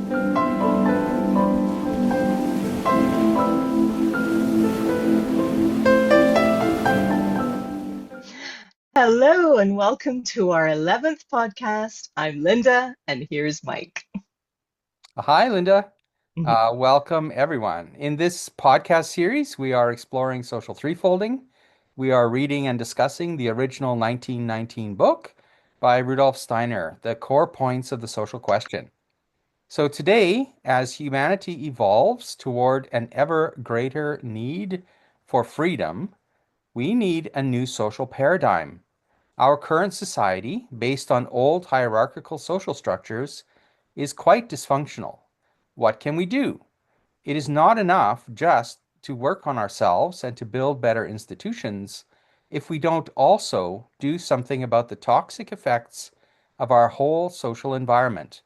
Hello and welcome to our 11th podcast. I'm Linda and here's Mike. Hi, Linda. Welcome, everyone. In this podcast series, we are exploring social threefolding. We are reading and discussing the original 1919 book by Rudolf Steiner, The Core Points of the Social Question. So today, as humanity evolves toward an ever greater need for freedom, we need a new social paradigm. Our current society, based on old hierarchical social structures, is quite dysfunctional. What can we do? It is not enough just to work on ourselves and to build better institutions if we don't also do something about the toxic effects of our whole social environment,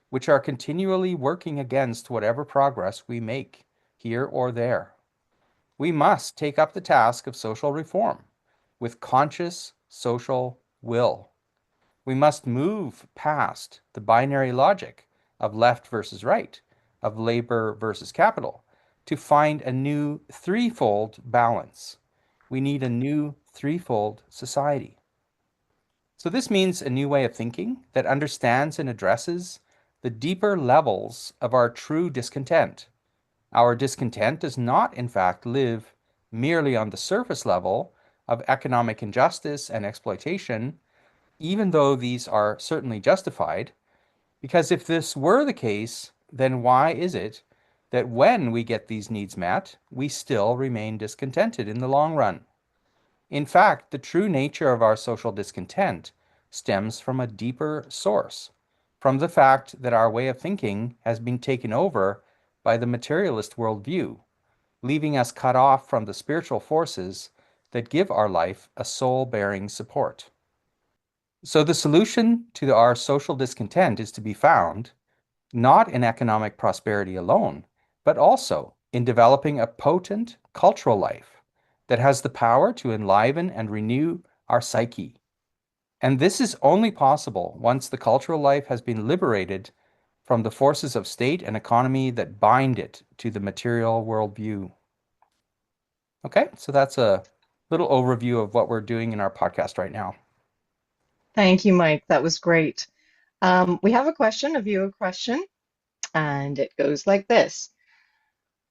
which are continually working against whatever progress we make here or there. We must take up the task of social reform with conscious social will. We must move past the binary logic of left versus right, of labor versus capital, to find a new threefold balance. We need a new threefold society. So this means a new way of thinking that understands and addresses the deeper levels of our true discontent. Our discontent does not, in fact, live merely on the surface level of economic injustice and exploitation, even though these are certainly justified, because if this were the case, then why is it that when we get these needs met, we still remain discontented in the long run? In fact, the true nature of our social discontent stems from a deeper source, from the fact that our way of thinking has been taken over by the materialist worldview, leaving us cut off from the spiritual forces that give our life a soul-bearing support. So the solution to our social discontent is to be found not in economic prosperity alone, but also in developing a potent cultural life that has the power to enliven and renew our psyche. And this is only possible once the cultural life has been liberated from the forces of state and economy that bind it to the material worldview. Okay, so that's a little overview of what we're doing in our podcast right now. Thank you, Mike. That was great. We have a viewer question, and it goes like this.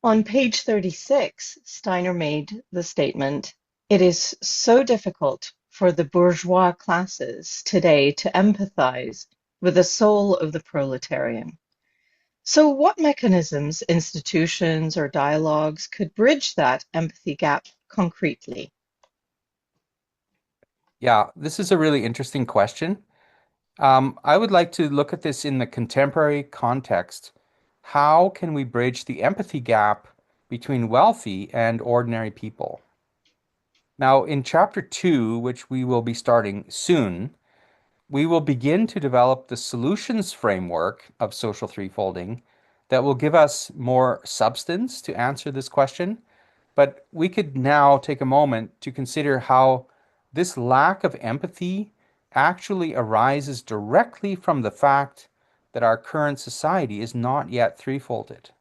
On page 36, Steiner made the statement, "It is so difficult for the bourgeois classes today to empathize with the soul of the proletarian." So what mechanisms, institutions, or dialogues could bridge that empathy gap concretely? Yeah, this is a really interesting question. I would like to look at this in the contemporary context. How can we bridge the empathy gap between wealthy and ordinary people? Now, in chapter 2, which we will be starting soon, we will begin to develop the solutions framework of social threefolding that will give us more substance to answer this question. But we could now take a moment to consider how this lack of empathy actually arises directly from the fact that our current society is not yet threefolded.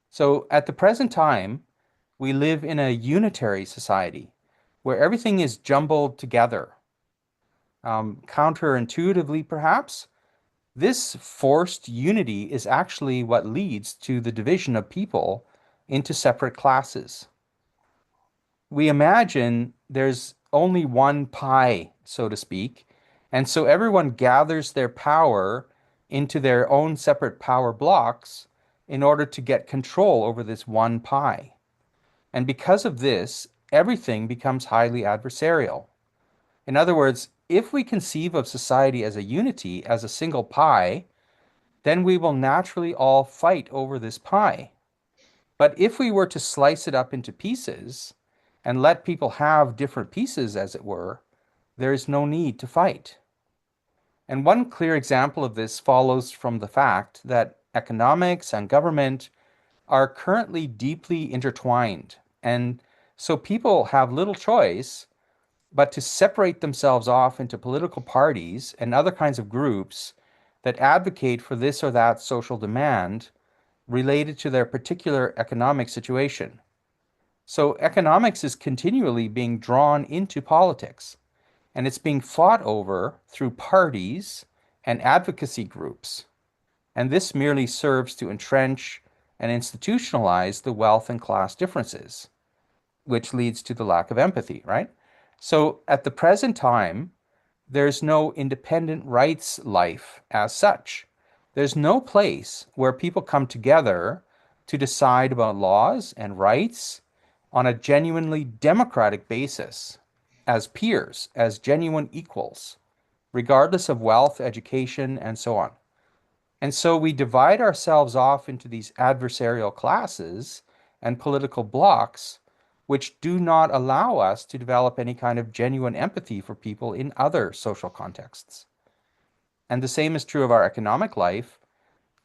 So at the present time, we live in a unitary society where everything is jumbled together. Counterintuitively, perhaps, this forced unity is actually what leads to the division of people into separate classes. We imagine there's only one pie, so to speak, and so everyone gathers their power into their own separate power blocks in order to get control over this one pie. And because of this, everything becomes highly adversarial. In other words, if we conceive of society as a unity, as a single pie, then we will naturally all fight over this pie. But if we were to slice it up into pieces and let people have different pieces, as it were, there is no need to fight. And one clear example of this follows from the fact that economics and government are currently deeply intertwined. And so people have little choice but to separate themselves off into political parties and other kinds of groups that advocate for this or that social demand related to their particular economic situation. So economics is continually being drawn into politics, and it's being fought over through parties and advocacy groups. And this merely serves to entrench and institutionalize the wealth and class differences, which leads to the lack of empathy, right? So at the present time, there's no independent rights life as such. There's no place where people come together to decide about laws and rights on a genuinely democratic basis, as peers, as genuine equals, regardless of wealth, education, and so on. And so we divide ourselves off into these adversarial classes and political blocs, which do not allow us to develop any kind of genuine empathy for people in other social contexts. And the same is true of our economic life.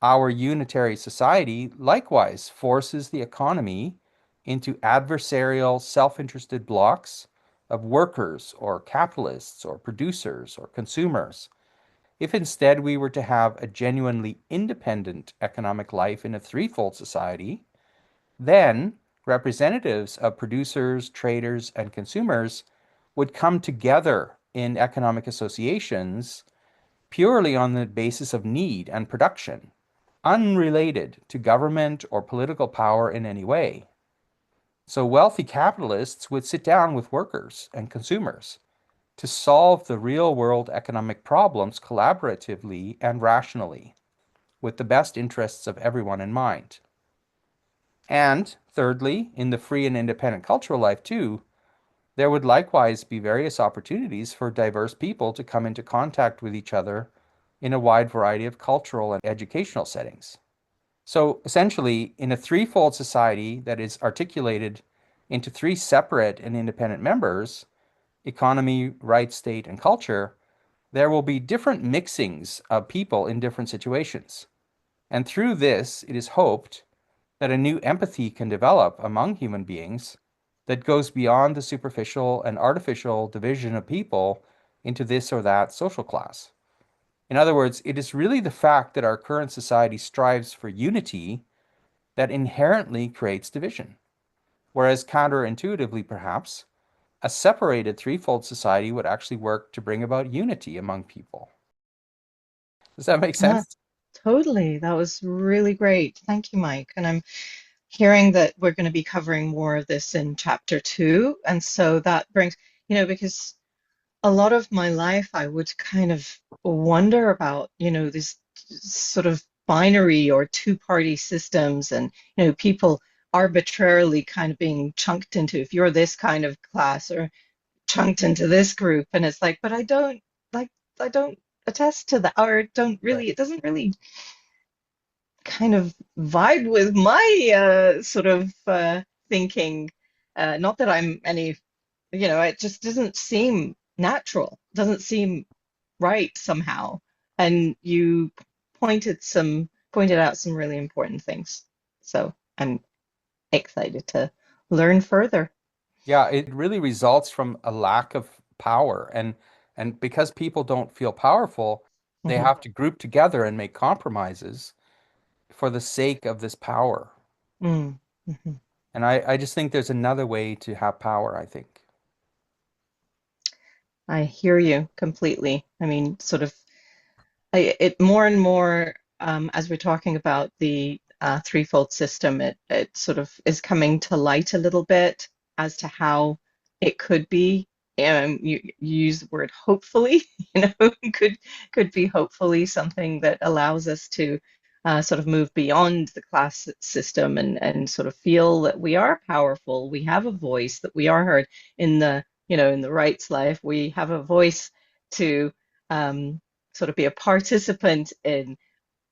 Our unitary society likewise forces the economy into adversarial, self-interested blocs of workers or capitalists or producers or consumers. If instead we were to have a genuinely independent economic life in a threefold society, then representatives of producers, traders, and consumers would come together in economic associations purely on the basis of need and production, unrelated to government or political power in any way. So wealthy capitalists would sit down with workers and consumers to solve the real world economic problems collaboratively and rationally, with the best interests of everyone in mind. And thirdly, in the free and independent cultural life too, there would likewise be various opportunities for diverse people to come into contact with each other in a wide variety of cultural and educational settings. So essentially, in a threefold society that is articulated into three separate and independent members, economy, right, state, and culture, there will be different mixings of people in different situations. And through this, it is hoped that a new empathy can develop among human beings that goes beyond the superficial and artificial division of people into this or that social class. In other words, it is really the fact that our current society strives for unity that inherently creates division. Whereas counterintuitively, perhaps, a separated threefold society would actually work to bring about unity among people. Does that make Ah, sense? totally. That was really great. Thank you, Mike. And I'm hearing that we're going to be covering more of this in chapter two. And so that brings, because a lot of my life I would kind of wonder about, this sort of binary or two-party systems and, people arbitrarily kind of being chunked into, if you're this kind of class or chunked into this group. And it's like, but like, I don't attest to that or don't Right. really, it doesn't really kind of vibe with my sort of thinking. Not that I'm any, it just doesn't seem natural, doesn't seem right somehow. And you pointed out some really important things. So I'm excited to learn further. Yeah, it really results from a lack of power. And because people don't feel powerful, they Hmm. have to group together and make compromises for the sake of this power. Mm. Hmm. And I just think there's another way to have power, I think. I hear you completely. I mean, sort of it more and more as we're talking about the threefold system, it sort of is coming to light a little bit as to how it could be. You use the word hopefully, could be hopefully something that allows us to sort of move beyond the class system and sort of feel that we are powerful, we have a voice, that we are heard in the, in the rights life, we have a voice to sort of be a participant in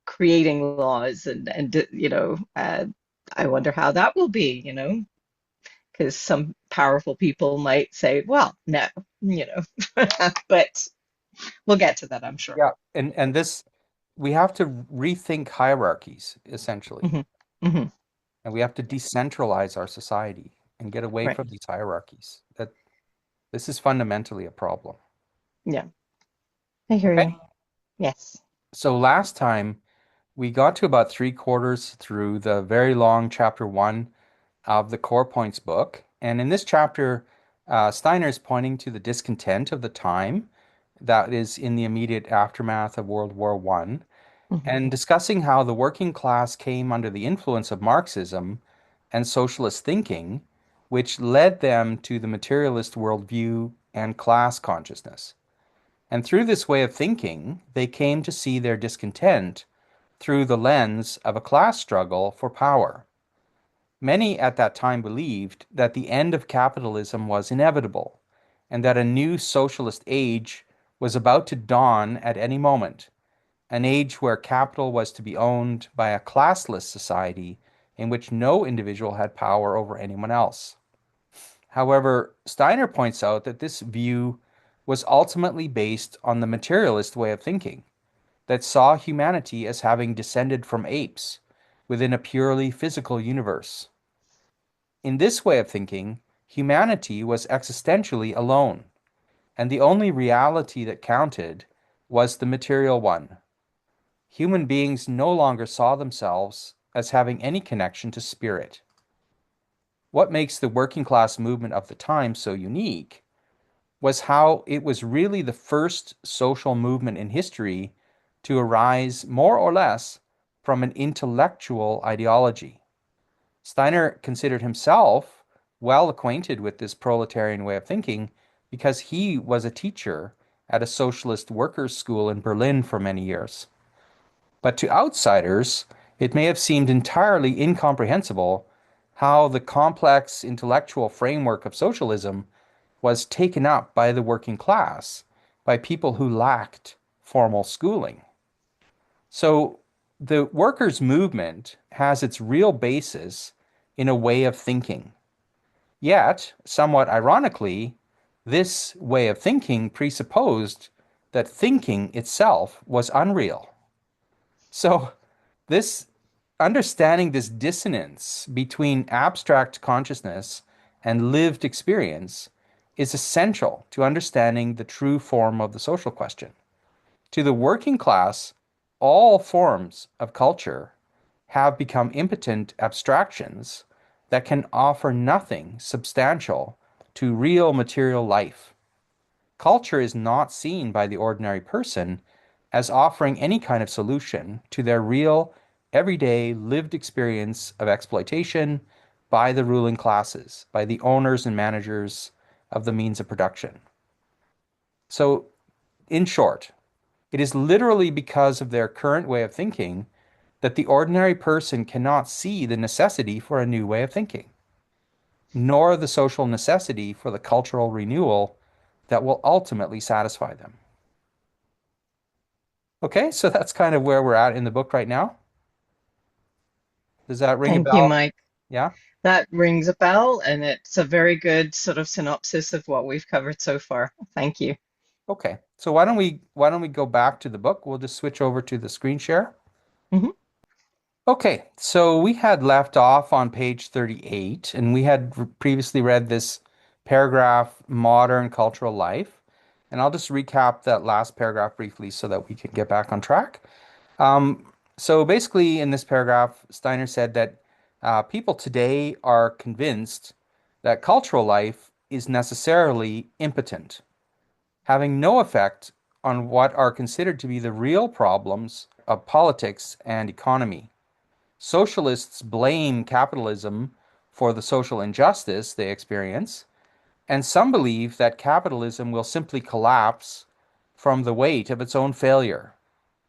creating laws and I wonder how that will be, because some powerful people might say, well, no, but we'll get to that, I'm sure. Yeah. And this we have to rethink hierarchies, essentially. Hmm. Hmm. And we have to decentralize our society and get away Right. from these hierarchies. That this is fundamentally a problem. Yeah, I hear Okay. you. Yes. So last time we got to about three-quarters through the very long chapter one of the Core Points book. And in this chapter, Steiner is pointing to the discontent of the time that is in the immediate aftermath of World War One, Mhm. and discussing how the working class came under the influence of Marxism and socialist thinking, which led them to the materialist worldview and class consciousness. And through this way of thinking, they came to see their discontent through the lens of a class struggle for power. Many at that time believed that the end of capitalism was inevitable and that a new socialist age was about to dawn at any moment, an age where capital was to be owned by a classless society in which no individual had power over anyone else. However, Steiner points out that this view was ultimately based on the materialist way of thinking that saw humanity as having descended from apes within a purely physical universe. In this way of thinking, humanity was existentially alone, and the only reality that counted was the material one. Human beings no longer saw themselves as having any connection to spirit. What makes the working class movement of the time so unique was how it was really the first social movement in history to arise more or less from an intellectual ideology. Steiner considered himself well acquainted with this proletarian way of thinking because he was a teacher at a socialist workers' school in Berlin for many years. But to outsiders, it may have seemed entirely incomprehensible how the complex intellectual framework of socialism was taken up by the working class, by people who lacked formal schooling. So the workers' movement has its real basis in a way of thinking. Yet, somewhat ironically, this way of thinking presupposed that thinking itself was unreal. So, this understanding this dissonance between abstract consciousness and lived experience is essential to understanding the true form of the social question. To the working class, all forms of culture have become impotent abstractions that can offer nothing substantial to real material life. Culture is not seen by the ordinary person as offering any kind of solution to their real, everyday, lived experience of exploitation by the ruling classes, by the owners and managers of the means of production. So, in short, it is literally because of their current way of thinking that the ordinary person cannot see the necessity for a new way of thinking, nor the social necessity for the cultural renewal that will ultimately satisfy them. Okay, so that's kind of where we're at in the book right now. Does that ring a Thank you, bell? Mike. Yeah? That rings a bell, and it's a very good sort of synopsis of what we've covered so far. Thank you. Okay. So why don't we go back to the book? We'll just switch over to the screen share. Mhm. Okay, so we had left off on page 38, and we had previously read this paragraph, Modern Cultural Life. And I'll just recap that last paragraph briefly so that we can get back on track. So basically, in this paragraph, Steiner said that people today are convinced that cultural life is necessarily impotent, having no effect on what are considered to be the real problems of politics and economy. Socialists blame capitalism for the social injustice they experience, and some believe that capitalism will simply collapse from the weight of its own failure,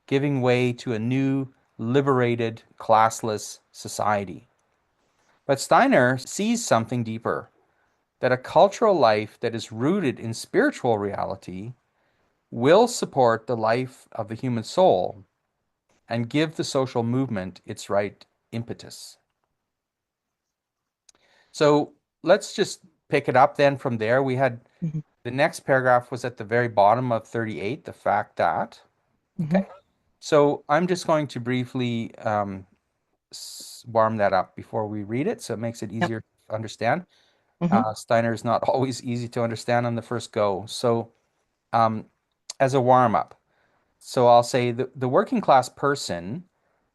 giving way to a new, liberated, classless society. But Steiner sees something deeper, that a cultural life that is rooted in spiritual reality will support the life of the human soul and give the social movement its right impetus. So let's just pick it up then from there. We had Mhm. the next paragraph was at the very bottom of 38, the fact that. Mhm. Okay. So I'm just going to briefly warm that up before we read it so it makes it Yep. easier to understand. Mhm. Steiner is not always easy to understand on the first go. So, um, as a warm up, So I'll say the working class person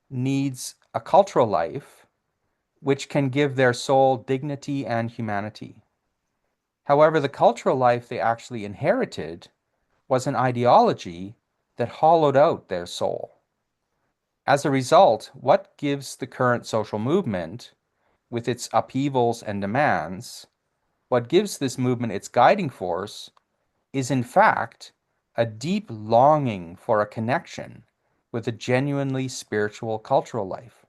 needs a cultural life which can give their soul dignity and humanity. However, the cultural life they actually inherited was an ideology that hollowed out their soul. As a result, what gives the current social movement, with its upheavals and demands, what gives this movement its guiding force is, in fact, a deep longing for a connection with a genuinely spiritual cultural life.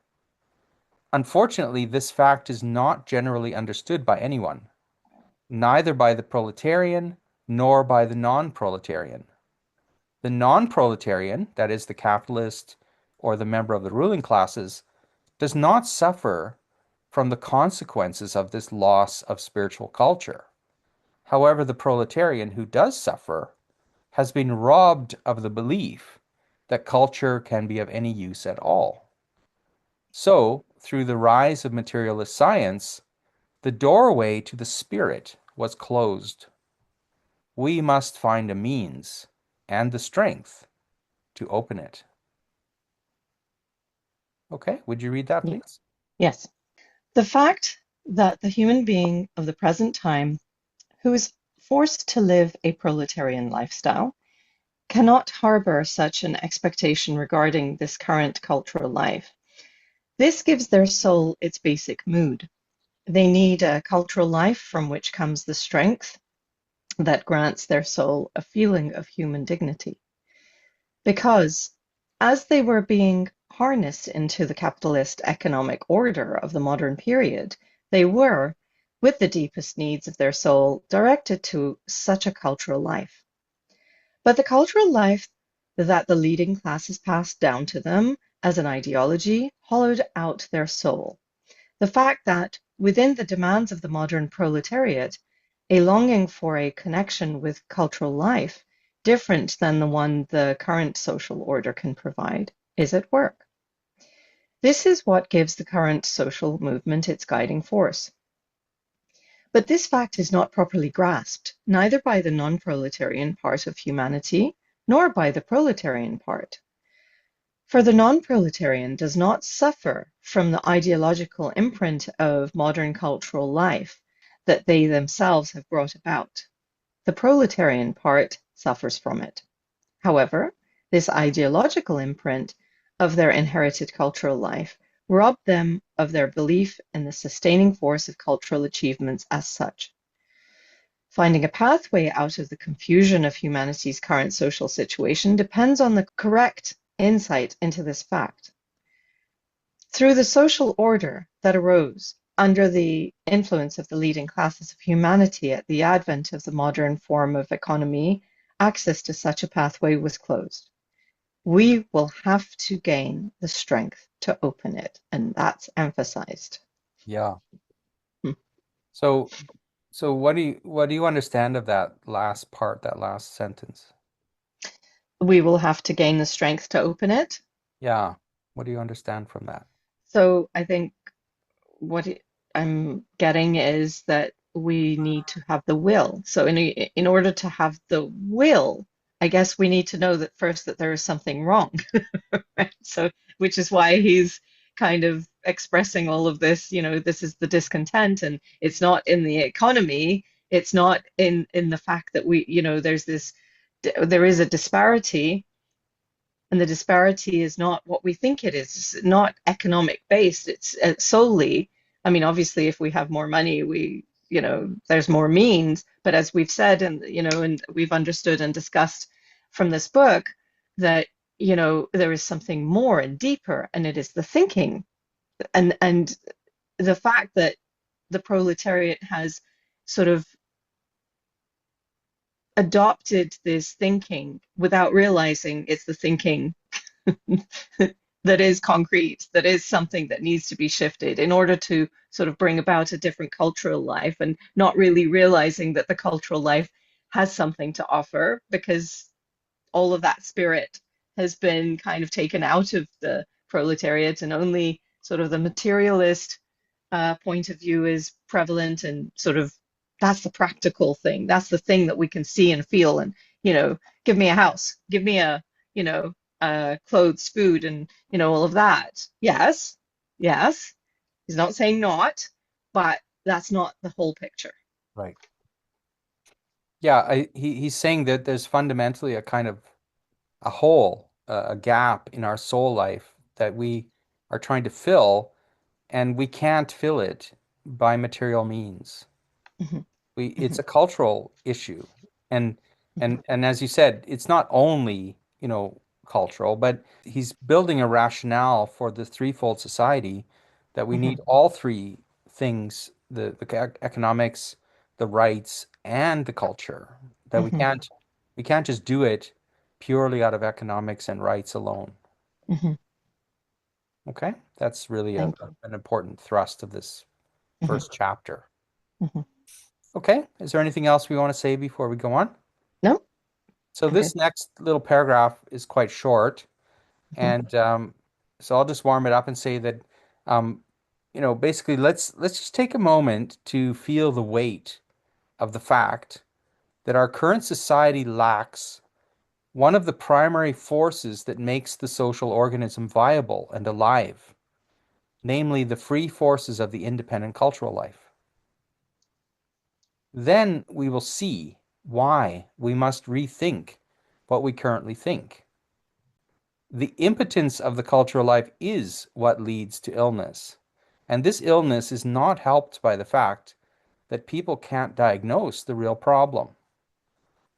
Unfortunately, this fact is not generally understood by anyone, neither by the proletarian nor by the non-proletarian. The non-proletarian, that is the capitalist or the member of the ruling classes, does not suffer from the consequences of this loss of spiritual culture. However, the proletarian who does suffer has been robbed of the belief that culture can be of any use at all. So, through the rise of materialist science, the doorway to the spirit was closed. We must find a means and the strength to open it. Okay, would you read that, Yeah. please? Yes. The fact that the human being of the present time who is forced to live a proletarian lifestyle cannot harbor such an expectation regarding this current cultural life. This gives their soul its basic mood. They need a cultural life from which comes the strength that grants their soul a feeling of human dignity. Because as they were being harnessed into the capitalist economic order of the modern period, they were, with the deepest needs of their soul, directed to such a cultural life. But the cultural life that the leading classes passed down to them as an ideology hollowed out their soul. The fact that within the demands of the modern proletariat, a longing for a connection with cultural life, different than the one the current social order can provide, is at work. This is what gives the current social movement its guiding force. But this fact is not properly grasped, neither by the non-proletarian part of humanity, nor by the proletarian part. For the non-proletarian does not suffer from the ideological imprint of modern cultural life that they themselves have brought about. The proletarian part suffers from it. However, this ideological imprint of their inherited cultural life robbed them of their belief in the sustaining force of cultural achievements as such. Finding a pathway out of the confusion of humanity's current social situation depends on the correct insight into this fact. Through the social order that arose under the influence of the leading classes of humanity at the advent of the modern form of economy, access to such a pathway was closed. We will have to gain the strength to open it, and that's emphasized. Yeah. Hmm. So, so what do you understand of that last part, that last sentence? We will have to gain the strength to open it. Yeah. What do you understand from that? So I think what I'm getting is that we need to have the will. So in order to have the will, I guess we need to know that first that there is something wrong, right? So which is why he's kind of expressing all of this, this is the discontent, and it's not in the economy, it's not in the fact that there is a disparity, and the disparity is not what we think it is. It's not economic based. It's solely, I mean, obviously, if we have more money, there's more means. But as we've said, and we've understood and discussed from this book, that, there is something more and deeper, and it is the thinking. And the fact that the proletariat has sort of adopted this thinking without realizing it's the thinking that is concrete, that is something that needs to be shifted in order to sort of bring about a different cultural life, and not really realizing that the cultural life has something to offer because all of that spirit has been kind of taken out of the proletariat, and only sort of the materialist point of view is prevalent, and sort of that's the practical thing. That's the thing that we can see and feel. And, give me a house, give me a clothes, food, and, all of that. Yes, yes. He's not saying not, but that's not the whole picture. Right. Yeah, he's saying that there's fundamentally a kind of a hole, a gap in our soul life that we are trying to fill, and we can't fill it by material means. Hmm. It's Hmm. a cultural issue. And Hmm. and as you said, it's not only, cultural, but he's building a rationale for the threefold society that we Hmm. need all three things, the economics, the rights, and the culture. That Hmm. we can't just do it purely out of economics and rights alone. Hmm. Okay? That's really Thank you. an important thrust of this Hmm. first chapter. Hmm. Okay, is there anything else we want to say before we go on? No, So I'm good. this next little paragraph is quite short, Hmm. and so I'll just warm it up and say that, um, basically, let's just take a moment to feel the weight of the fact that our current society lacks one of the primary forces that makes the social organism viable and alive, namely the free forces of the independent cultural life. Then we will see why we must rethink what we currently think. The impotence of the cultural life is what leads to illness. And this illness is not helped by the fact that people can't diagnose the real problem.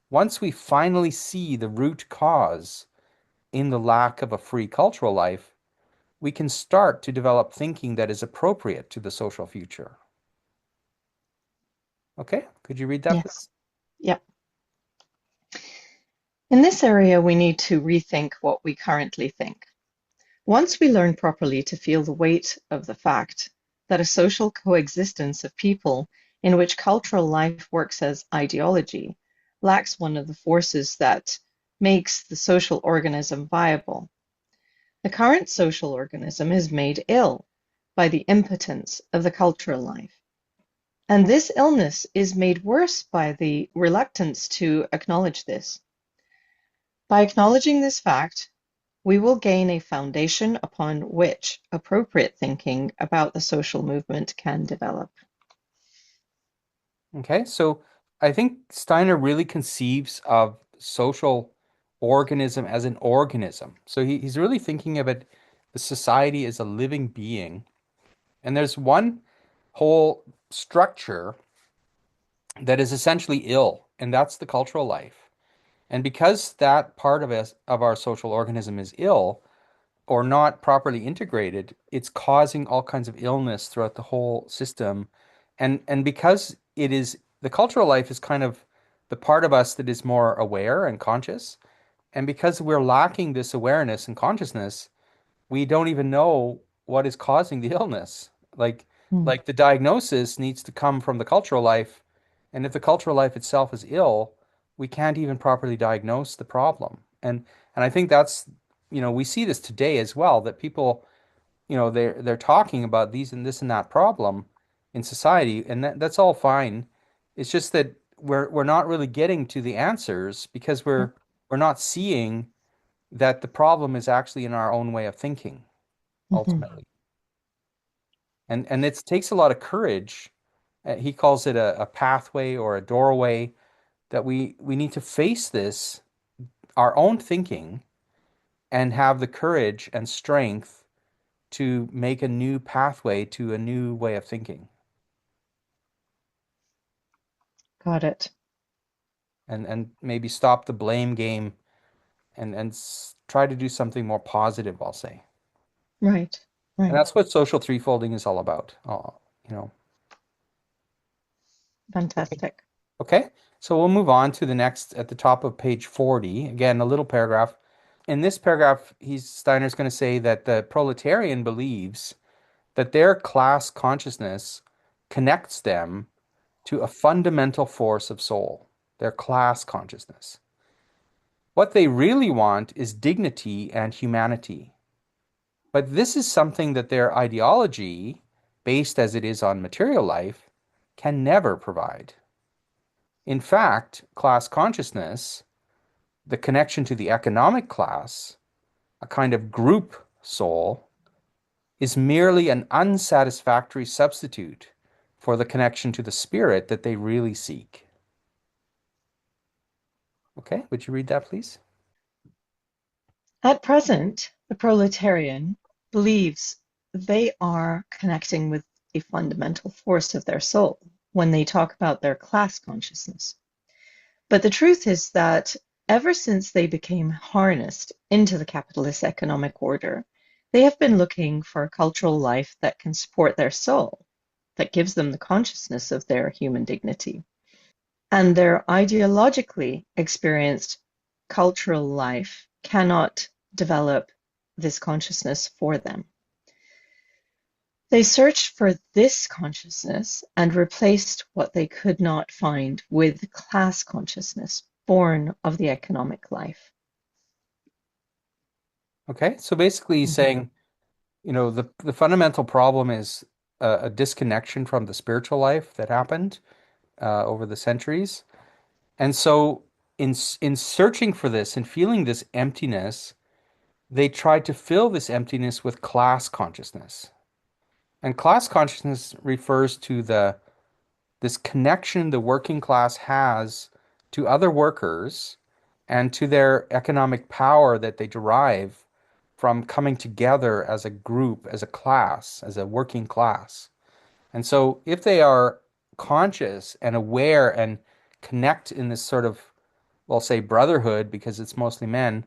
Once we finally see the root cause in the lack of a free cultural life, we can start to develop thinking that is appropriate to the social future. Okay, could you read that, Yes. please? Yep. In this area, we need to rethink what we currently think. Once we learn properly to feel the weight of the fact that a social coexistence of people in which cultural life works as ideology lacks one of the forces that makes the social organism viable, the current social organism is made ill by the impotence of the cultural life. And this illness is made worse by the reluctance to acknowledge this. By acknowledging this fact, we will gain a foundation upon which appropriate thinking about the social movement can develop. Okay, so I think Steiner really conceives of social organism as an organism. So he's really thinking about the society as a living being. And there's one whole structure that is essentially ill, and that's the cultural life. And because that part of us of our social organism is ill or not properly integrated, it's causing all kinds of illness throughout the whole system. And because it is the cultural life is kind of the part of us that is more aware and conscious. And because we're lacking this awareness and consciousness, we don't even know what is causing the illness. Like Mm. like the diagnosis needs to come from the cultural life, and if the cultural life itself is ill, we can't even properly diagnose the problem. And I think that's, we see this today as well, that people, they're talking about these and this and that problem in society, and that's all fine. It's just that we're not really getting to the answers because we're not seeing that the problem is actually in our own way of thinking Mhm. ultimately. And it takes a lot of courage. He calls it a pathway or a doorway that we need to face this, our own thinking, and have the courage and strength to make a new pathway to a new way of thinking, Got it. and maybe stop the blame game and try to do something more positive, I'll say. Right. And Right. that's what social threefolding is all about. You know. Okay. Fantastic. Okay. So we'll move on to the next at the top of page 40. Again, a little paragraph. In this paragraph, Steiner's going to say that the proletarian believes that their class consciousness connects them to a fundamental force of soul, their class consciousness. What they really want is dignity and humanity. But this is something that their ideology, based as it is on material life, can never provide. In fact, class consciousness the connection to the economic class, a kind of group soul, is merely an unsatisfactory substitute for the connection to the spirit that they really seek. Okay, would you read that, please? At present, the proletarian believes they are connecting with a fundamental force of their soul when they talk about their class consciousness. But the truth is that ever since they became harnessed into the capitalist economic order, they have been looking for a cultural life that can support their soul, that gives them the consciousness of their human dignity. And their ideologically experienced cultural life cannot develop this consciousness for them. They searched for this consciousness and replaced what they could not find with class consciousness, born of the economic life. Okay, so basically he's Mhm, saying, the fundamental problem is a disconnection from the spiritual life that happened over the centuries. And so in searching for this and feeling this emptiness, they tried to fill this emptiness with class consciousness. And class consciousness refers to the this connection the working class has to other workers and to their economic power that they derive from coming together as a group, as a class, as a working class. And so if they are conscious and aware and connect in this sort of, well, say brotherhood, because it's mostly men,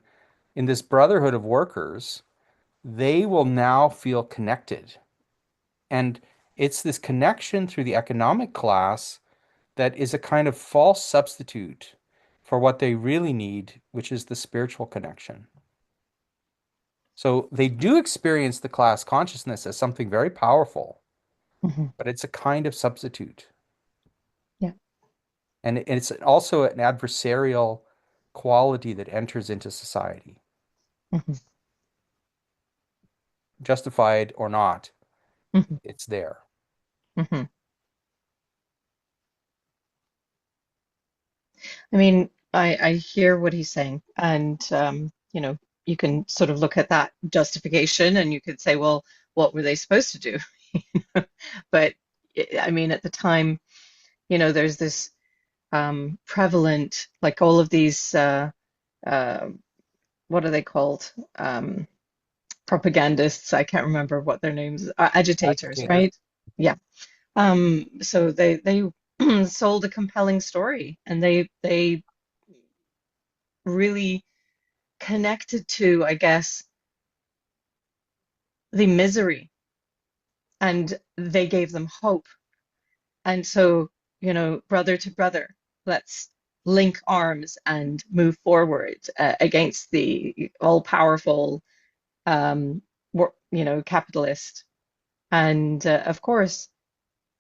in this brotherhood of workers, they will now feel connected. And it's this connection through the economic class that is a kind of false substitute for what they really need, which is the spiritual connection. So they do experience the class consciousness as something very powerful, mhm. but it's a kind of substitute. Yeah. And it's also an adversarial quality that enters into society, Mhm, justified or not, mhm, it's there. mhm. I mean, I hear what he's saying, and you can sort of look at that justification, and you could say, well, what were they supposed to do? But I mean, at the time, there's this prevalent, like all of these, uh, what are they called? Propagandists. I can't remember what their names, agitators, Agitator. right? Yeah. So they sold a compelling story, and they really connected to, I guess, the misery, and they gave them hope. And so, brother to brother, let's link arms and move forward against the all-powerful, um, capitalist. And of course,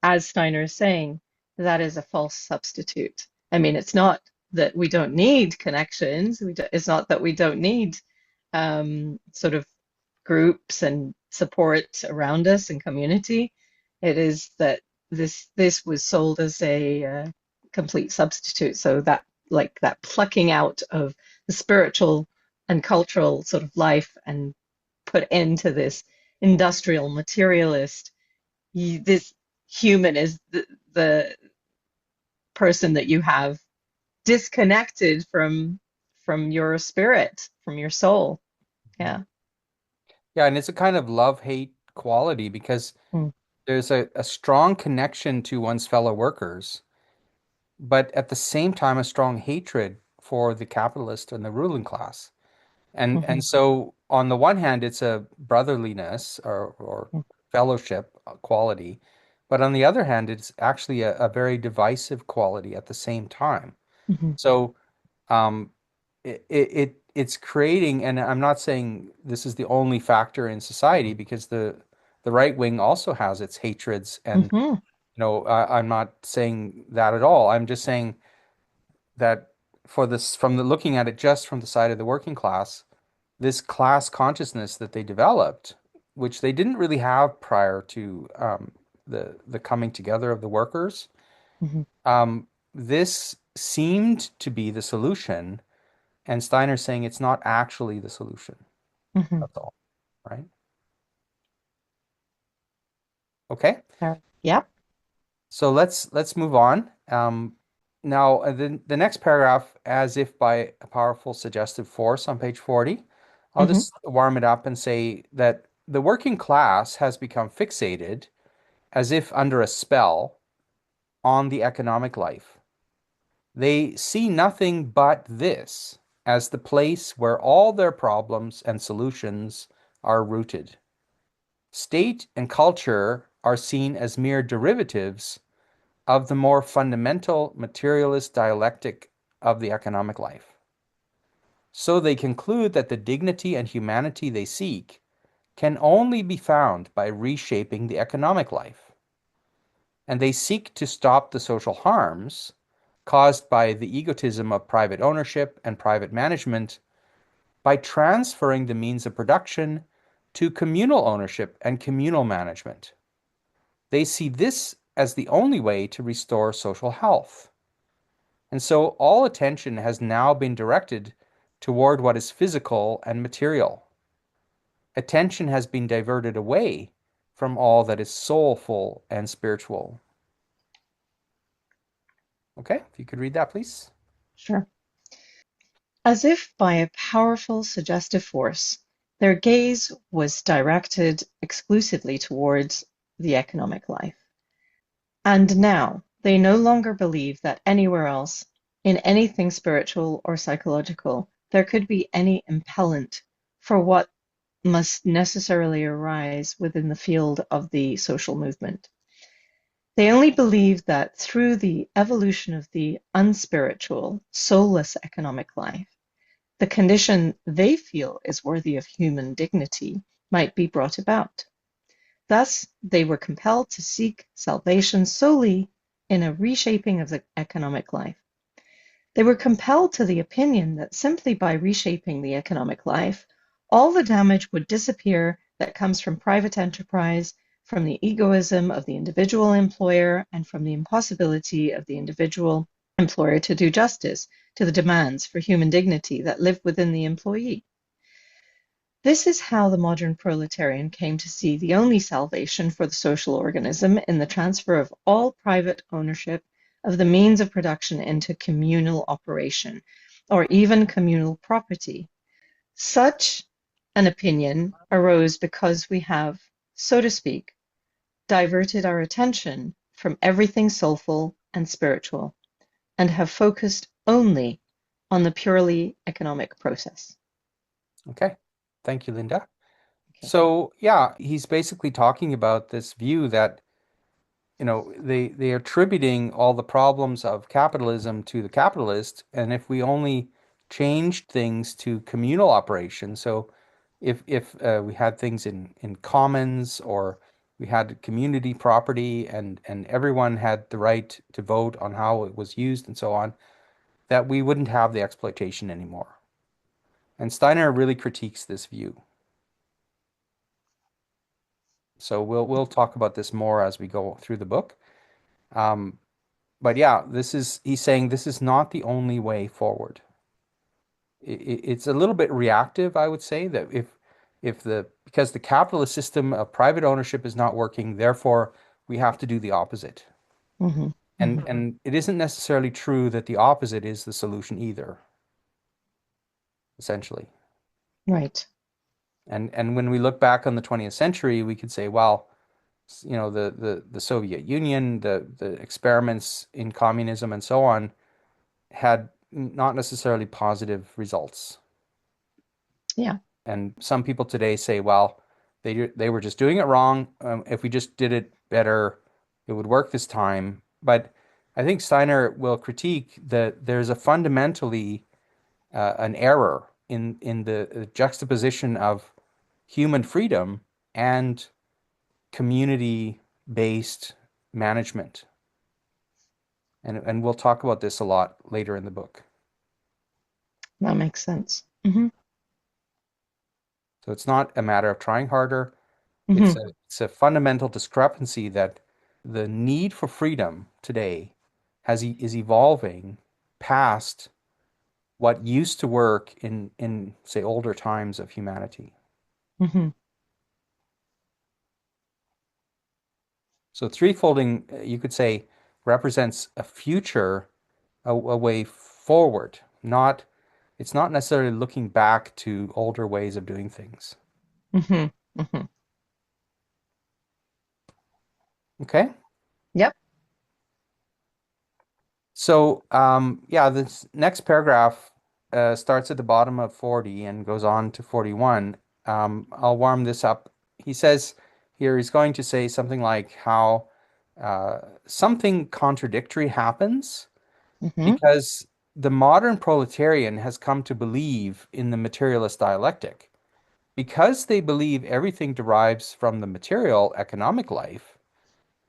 as Steiner is saying, that is a false substitute. I mean, it's not that we don't need connections. It's not that we don't need sort of groups and support around us and community. It is that this was sold as a complete substitute. So that, like, that plucking out of the spiritual and cultural sort of life and put into this industrial materialist, this human is the person that you have disconnected from your spirit, from your soul. Yeah. Yeah, and it's a kind of love-hate quality because Mm, there's a strong connection to one's fellow workers, but at the same time, a strong hatred for the capitalist and the ruling class. And mhm, so on the one hand, it's a brotherliness or mm, fellowship quality, but on the other hand, it's actually a very divisive quality at the same time. mhm, So um, it's creating, and I'm not saying this is the only factor in society because the right wing also has its hatreds, and mhm, I'm not saying that at all. I'm just saying that for this, from the looking at it just from the side of the working class, this class consciousness that they developed, which they didn't really have prior to the coming together of the workers, mhm, this seemed to be the solution. And Steiner's saying it's not actually the solution. Hmm. That's all, right? Okay. Yep. So let's move on. Now, the next paragraph, as if by a powerful suggestive force on page 40, I'll Hmm. just warm it up and say that the working class has become fixated, as if under a spell, on the economic life. They see nothing but this as the place where all their problems and solutions are rooted. State and culture are seen as mere derivatives of the more fundamental materialist dialectic of the economic life. So they conclude that the dignity and humanity they seek can only be found by reshaping the economic life. And they seek to stop the social harms caused by the egotism of private ownership and private management by transferring the means of production to communal ownership and communal management. They see this as the only way to restore social health. And so all attention has now been directed toward what is physical and material. Attention has been diverted away from all that is soulful and spiritual. Okay, if you could read that, please. Sure. As if by a powerful suggestive force, their gaze was directed exclusively towards the economic life. And now they no longer believe that anywhere else, in anything spiritual or psychological, there could be any impellent for what must necessarily arise within the field of the social movement. They only believe that through the evolution of the unspiritual, soulless economic life, the condition they feel is worthy of human dignity might be brought about. Thus, they were compelled to seek salvation solely in a reshaping of the economic life. They were compelled to the opinion that simply by reshaping the economic life, all the damage would disappear that comes from private enterprise, from the egoism of the individual employer, and from the impossibility of the individual employer to do justice to the demands for human dignity that live within the employee. This is how the modern proletarian came to see the only salvation for the social organism in the transfer of all private ownership of the means of production into communal operation, or even communal property. Such an opinion arose because we have, so to speak, diverted our attention from everything soulful and spiritual, and have focused only on the purely economic process. Okay, thank you, Linda. Okay. So, yeah, he's basically talking about this view that, they are attributing all the problems of capitalism to the capitalist, and if we only changed things to communal operation, so if we had things in commons, or we had community property, and everyone had the right to vote on how it was used and so on, that we wouldn't have the exploitation anymore. And Steiner really critiques this view. So we'll talk about this more as we go through the book. Um, but yeah, he's saying this is not the only way forward. It's a little bit reactive, I would say, that if the because the capitalist system of private ownership is not working, therefore we have to do the opposite. Hmm. And Hmm. and it isn't necessarily true that the opposite is the solution either, essentially. Right. And when we look back on the 20th century, we could say, well, the Soviet Union, the experiments in communism and so on had not necessarily positive results. Yeah. And some people today say, well, they were just doing it wrong. If we just did it better, it would work this time. But I think Steiner will critique that there's a fundamentally an error in the juxtaposition of human freedom and community-based management. And we'll talk about this a lot later in the book. That makes sense. Hmm. So it's not a matter of trying harder. It's Hmm. a fundamental discrepancy that the need for freedom today is evolving past what used to work in say older times of humanity. Hmm. So threefolding, you could say, represents a future, a way forward. Not, it's not necessarily looking back to older ways of doing things. Hmm. Hmm. Okay? Yep. So, yeah, this next paragraph starts at the bottom of 40 and goes on to 41. I'll warm this up. He says here, he's going to say something like how something contradictory happens Hmm. because the modern proletarian has come to believe in the materialist dialectic. Because they believe everything derives from the material economic life,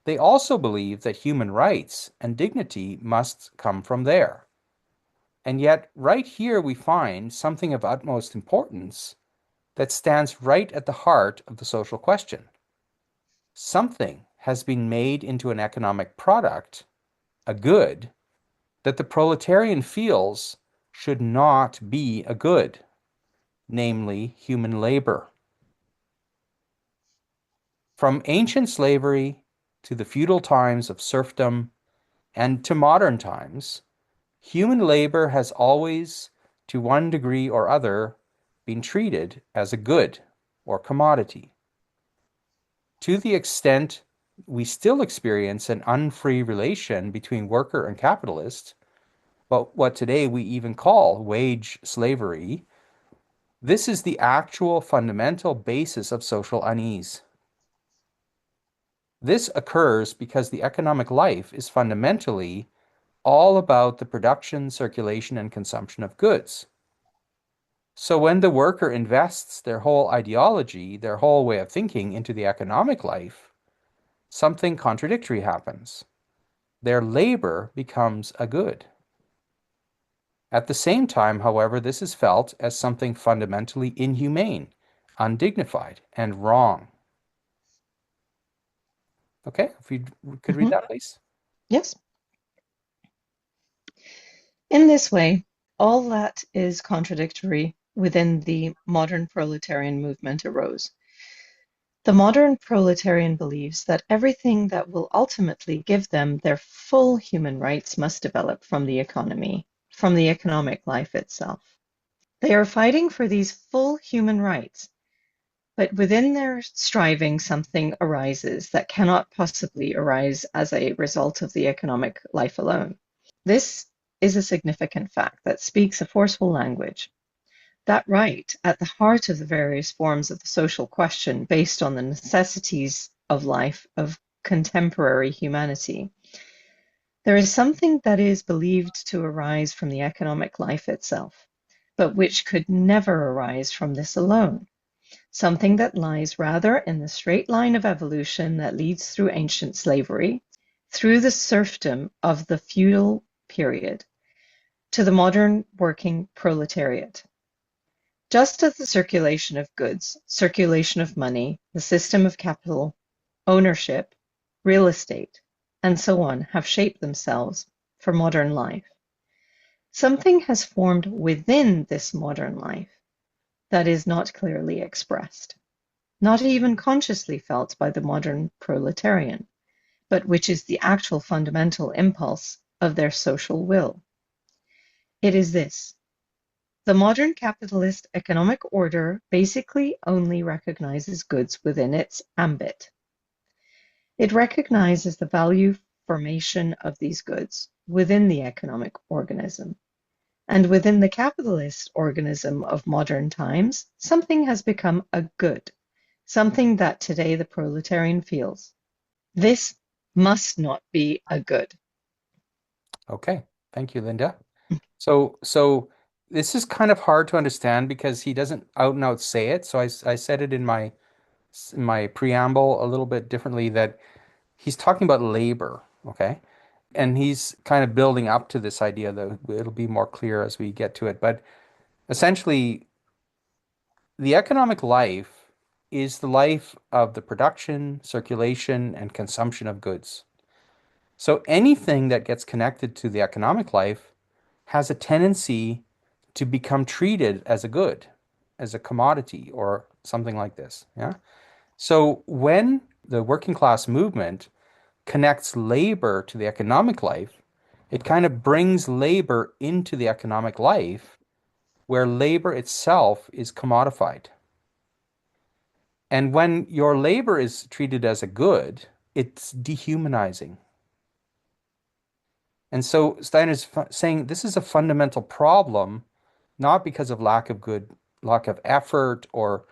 they also believe that human rights and dignity must come from there. And yet, right here, we find something of utmost importance that stands right at the heart of the social question. Something has been made into an economic product, a good, that the proletarian feels should not be a good, namely human labor. From ancient slavery to the feudal times of serfdom and to modern times, human labor has always, to one degree or other, been treated as a good or commodity. To the extent we still experience an unfree relation between worker and capitalist, but what today we even call wage slavery, this is the actual fundamental basis of social unease. This occurs because the economic life is fundamentally all about the production, circulation, and consumption of goods. So when the worker invests their whole ideology, their whole way of thinking into the economic life, something contradictory happens. Their labor becomes a good. At the same time, however, this is felt as something fundamentally inhumane, undignified, and wrong. Okay, if you could read Hmm. that, please. Yes. In this way, all that is contradictory within the modern proletarian movement arose. The modern proletarian believes that everything that will ultimately give them their full human rights must develop from the economy, from the economic life itself. They are fighting for these full human rights, but within their striving, something arises that cannot possibly arise as a result of the economic life alone. This is a significant fact that speaks a forceful language. That right at the heart of the various forms of the social question based on the necessities of life of contemporary humanity. There is something that is believed to arise from the economic life itself, but which could never arise from this alone. Something that lies rather in the straight line of evolution that leads through ancient slavery, through the serfdom of the feudal period, to the modern working proletariat. Just as the circulation of goods, circulation of money, the system of capital, ownership, real estate, and so on have shaped themselves for modern life, something has formed within this modern life that is not clearly expressed, not even consciously felt by the modern proletarian, but which is the actual fundamental impulse of their social will. It is this: the modern capitalist economic order basically only recognizes goods within its ambit. It recognizes the value formation of these goods within the economic organism. And within the capitalist organism of modern times, something has become a good, something that today the proletarian feels. This must not be a good. Okay, thank you, Linda. So this is kind of hard to understand because he doesn't out and out say it. So I said it in my preamble a little bit differently that he's talking about labor, okay? And he's kind of building up to this idea that it'll be more clear as we get to it. But essentially, the economic life is the life of the production, circulation, and consumption of goods. So anything that gets connected to the economic life has a tendency to become treated as a good, as a commodity or something like this. Yeah. So when the working class movement connects labor to the economic life, it kind of brings labor into the economic life where labor itself is commodified. And when your labor is treated as a good, it's dehumanizing. And so Steiner's saying this is a fundamental problem, not because of lack of effort or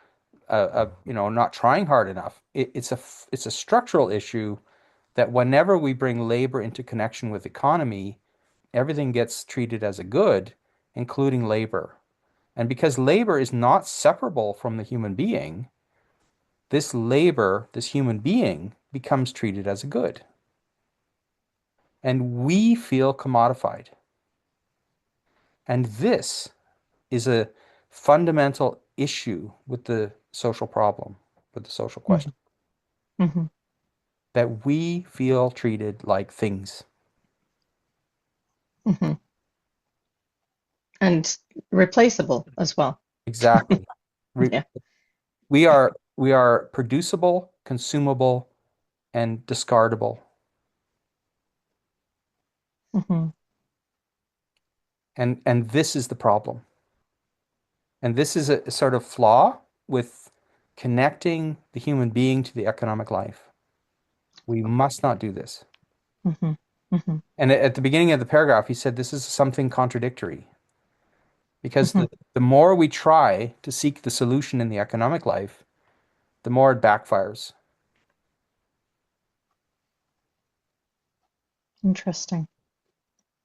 not trying hard enough. It's a structural issue that whenever we bring labor into connection with economy, everything gets treated as a good, including labor. And because labor is not separable from the human being, this labor, this human being, becomes treated as a good. And we feel commodified. And this is a fundamental issue with the social problem, with the social Mhm. question, Mhm. that we feel treated like things. Mhm. And replaceable as well. Exactly. Yeah. We are producible, consumable, and discardable. Mhm. And this is the problem. And this is a sort of flaw with connecting the human being to the economic life. We must not do this. Mhm. Mhm. And at the beginning of the paragraph, he said this is something contradictory because Mhm. the more we try to seek the solution in the economic life, the more it backfires. Interesting.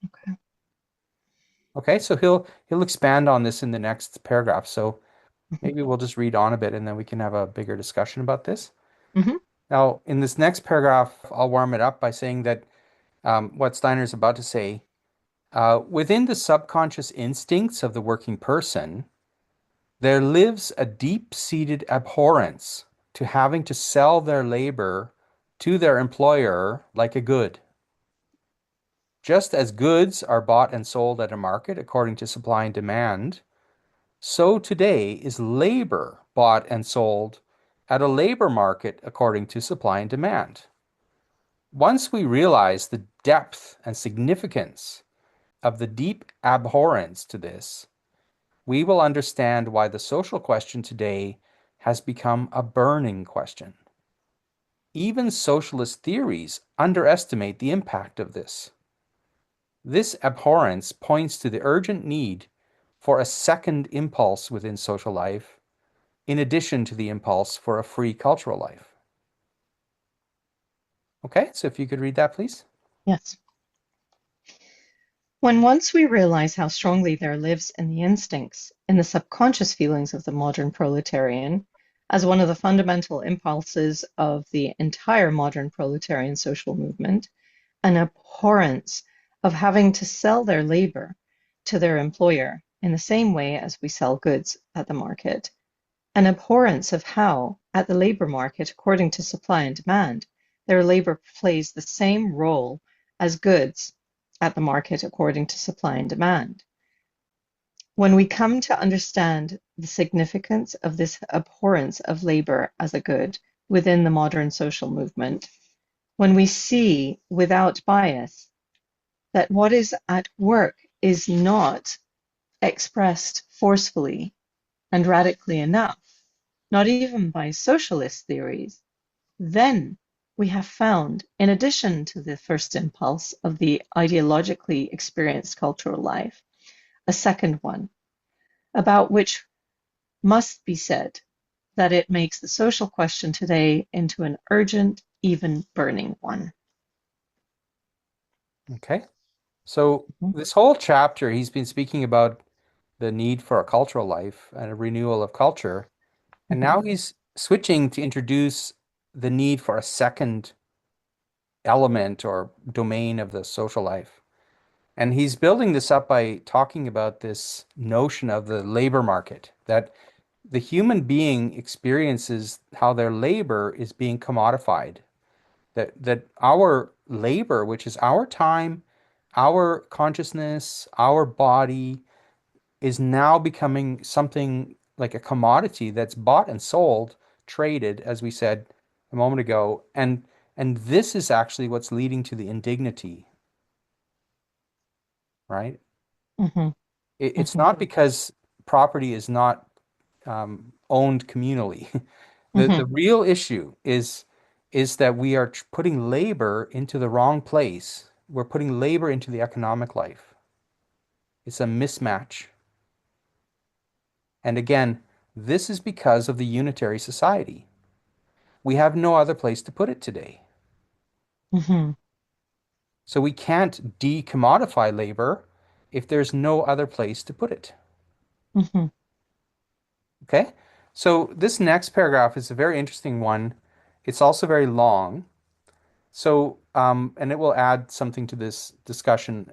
Okay. Okay, so he'll expand on this in the next paragraph. So Mhm. maybe we'll just read on a bit and then we can have a bigger discussion about this. Mhm. Now, in this next paragraph, I'll warm it up by saying that what Steiner is about to say, within the subconscious instincts of the working person, there lives a deep-seated abhorrence to having to sell their labor to their employer like a good. Just as goods are bought and sold at a market according to supply and demand, so today is labor bought and sold at a labor market according to supply and demand. Once we realize the depth and significance of the deep abhorrence to this, we will understand why the social question today has become a burning question. Even socialist theories underestimate the impact of this. This abhorrence points to the urgent need for a second impulse within social life, in addition to the impulse for a free cultural life. Okay, so if you could read that, please. Yes. When once we realize how strongly there lives in the instincts, in the subconscious feelings of the modern proletarian, as one of the fundamental impulses of the entire modern proletarian social movement, an abhorrence of having to sell their labor to their employer in the same way as we sell goods at the market, an abhorrence of how, at the labor market, according to supply and demand, their labor plays the same role as goods at the market according to supply and demand. When we come to understand the significance of this abhorrence of labor as a good within the modern social movement, when we see without bias that what is at work is not expressed forcefully and radically enough, not even by socialist theories, then we have found, in addition to the first impulse of the ideologically experienced cultural life, a second one, about which must be said that it makes the social question today into an urgent, even burning one. Okay. So Mhm. this whole chapter, he's been speaking about the need for a cultural life and a renewal of culture. And Mhm. now he's switching to introduce the need for a second element or domain of the social life. And he's building this up by talking about this notion of the labor market, that the human being experiences how their labor is being commodified, that our labor, which is our time, our consciousness, our body, is now becoming something like a commodity that's bought and sold, traded, as we said a moment ago. And this is actually what's leading to the indignity, right? Mm-hmm. It's Mm-hmm. not because property is not owned communally. The Mm-hmm. real issue is that we are putting labor into the wrong place. We're putting labor into the economic life. It's a mismatch. And again, this is because of the unitary society. We have no other place to put it today. Mm-hmm. So we can't decommodify labor if there's no other place to put it. Mm-hmm. Okay? So this next paragraph is a very interesting one. It's also very long. So, and it will add something to this discussion.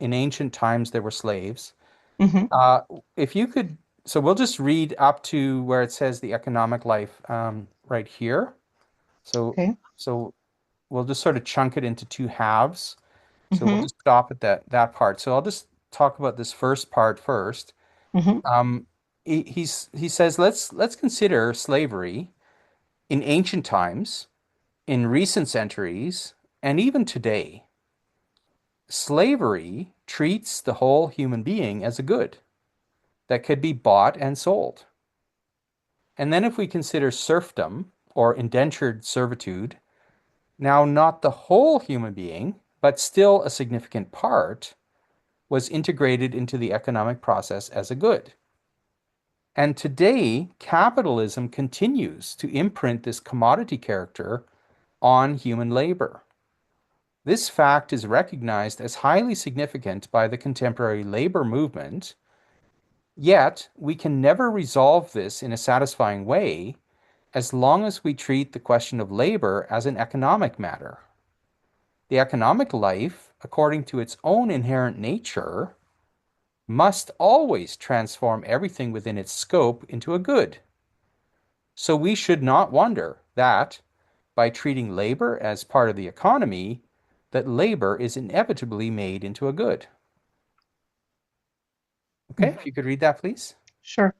In ancient times, there were slaves. Mm-hmm. Uh, if you could, so we'll just read up to where it says the economic life right here. So, Okay. so we'll just sort of chunk it into two halves. So we'll Mm-hmm. just stop at that part. So I'll just talk about this first part first. Mm-hmm. Um, he says let's consider slavery in ancient times, in recent centuries, and even today. Slavery treats the whole human being as a good that could be bought and sold. And then if we consider serfdom or indentured servitude, now not the whole human being, but still a significant part, was integrated into the economic process as a good. And today, capitalism continues to imprint this commodity character on human labor. This fact is recognized as highly significant by the contemporary labor movement, yet we can never resolve this in a satisfying way as long as we treat the question of labor as an economic matter. The economic life, according to its own inherent nature, must always transform everything within its scope into a good. So we should not wonder that, by treating labor as part of the economy, that labor is inevitably made into a good. Okay, Mm-hmm. if you could read that, please. Sure.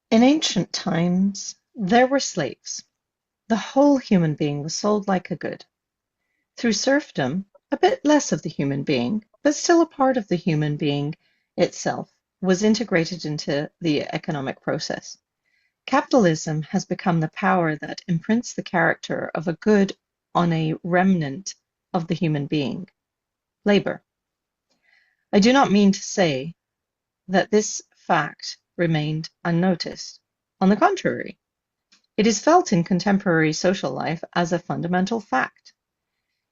In ancient times, there were slaves. The whole human being was sold like a good. Through serfdom, a bit less of the human being, but still a part of the human being itself, was integrated into the economic process. Capitalism has become the power that imprints the character of a good on a remnant of the human being, labor. I do not mean to say that this fact remained unnoticed. On the contrary, it is felt in contemporary social life as a fundamental fact.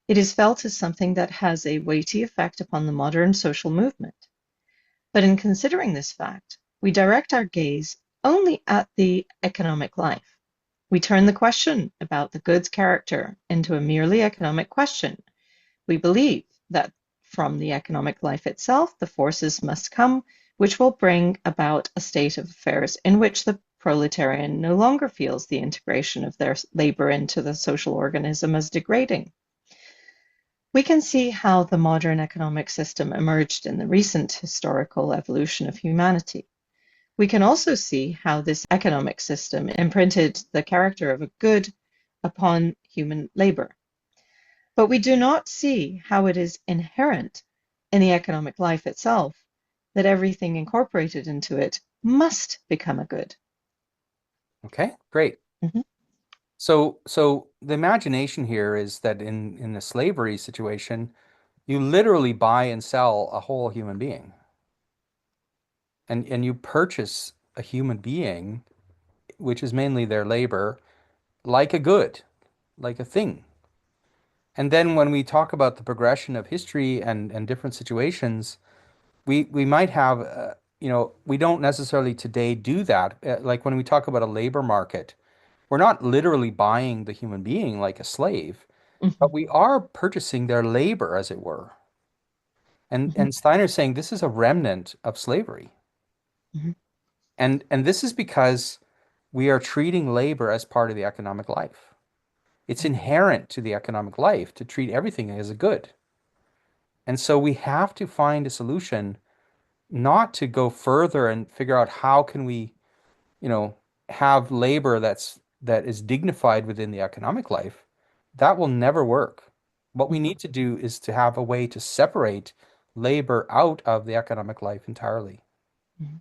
It is felt as something that has a weighty effect upon the modern social movement. But in considering this fact, we direct our gaze only at the economic life. We turn the question about the good's character into a merely economic question. We believe that from the economic life itself, the forces must come which will bring about a state of affairs in which the proletarian no longer feels the integration of their labor into the social organism as degrading. We can see how the modern economic system emerged in the recent historical evolution of humanity. We can also see how this economic system imprinted the character of a good upon human labor. But we do not see how it is inherent in the economic life itself that everything incorporated into it must become a good. Okay, great. Mhm. So the imagination here is that in the slavery situation, you literally buy and sell a whole human being, and you purchase a human being, which is mainly their labor, like a good, like a thing. And then when we talk about the progression of history and different situations, we might have, we don't necessarily today do that. Like when we talk about a labor market, we're not literally buying the human being like a slave, Mhm. but we are purchasing their labor, as it were. And Mhm. and Steiner's saying this is a remnant of slavery. Mhm. And this is because we are treating labor as part of the economic life. It's inherent to the economic life to treat everything as a good. And so we have to find a solution not to go further and figure out how can we, you know, have labor that is dignified within the economic life. That will never work. What we Mhm. need to do is to have a way to separate labor out of the economic life entirely. Mhm.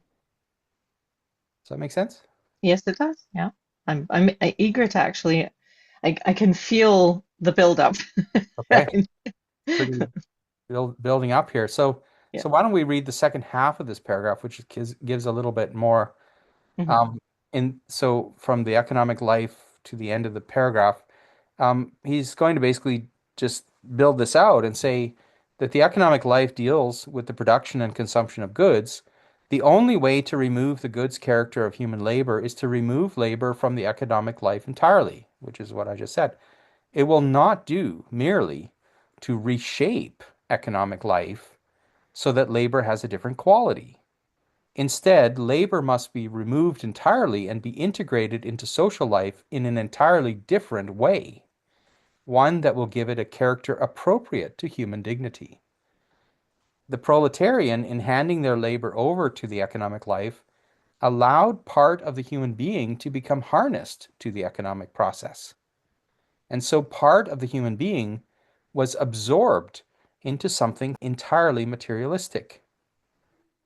Does that make sense? Yes, it does. Yeah. I'm eager to actually I can feel the build up. Okay. Pretty building up here. So, Yeah. why don't we read the second half of this paragraph, which gives a little bit more. Hmm. Um, so from the economic life to the end of the paragraph, he's going to basically just build this out and say that the economic life deals with the production and consumption of goods. The only way to remove the goods character of human labor is to remove labor from the economic life entirely, which is what I just said. It will not do merely to reshape economic life so that labor has a different quality. Instead, labor must be removed entirely and be integrated into social life in an entirely different way, one that will give it a character appropriate to human dignity. The proletarian, in handing their labor over to the economic life, allowed part of the human being to become harnessed to the economic process. And so part of the human being was absorbed into something entirely materialistic.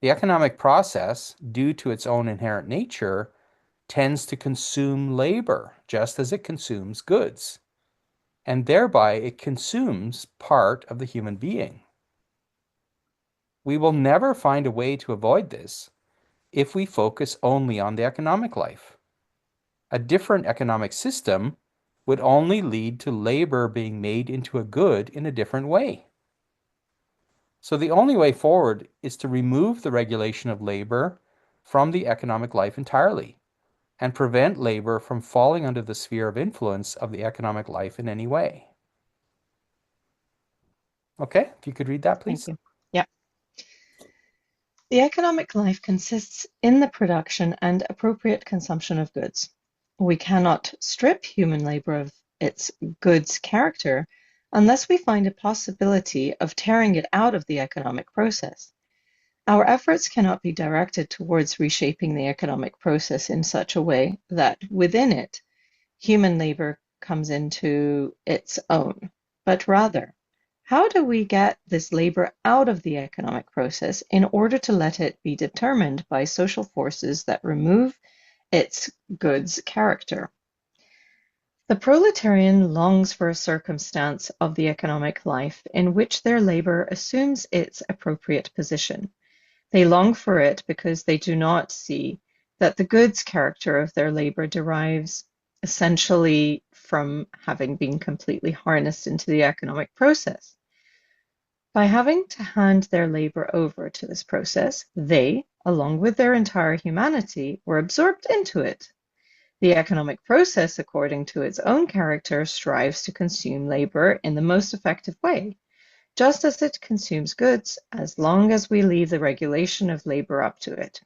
The economic process, due to its own inherent nature, tends to consume labor just as it consumes goods, and thereby it consumes part of the human being. We will never find a way to avoid this if we focus only on the economic life. A different economic system would only lead to labor being made into a good in a different way. So the only way forward is to remove the regulation of labor from the economic life entirely and prevent labor from falling under the sphere of influence of the economic life in any way. Okay, if you could read that, Thank please. you. Yeah. The economic life consists in the production and appropriate consumption of goods. We cannot strip human labor of its goods character unless we find a possibility of tearing it out of the economic process. Our efforts cannot be directed towards reshaping the economic process in such a way that within it, human labor comes into its own, but rather, how do we get this labor out of the economic process in order to let it be determined by social forces that remove its goods character? The proletarian longs for a circumstance of the economic life in which their labor assumes its appropriate position. They long for it because they do not see that the goods character of their labor derives essentially from having been completely harnessed into the economic process. By having to hand their labor over to this process, they, along with their entire humanity, were absorbed into it. The economic process, according to its own character, strives to consume labor in the most effective way, just as it consumes goods, as long as we leave the regulation of labor up to it.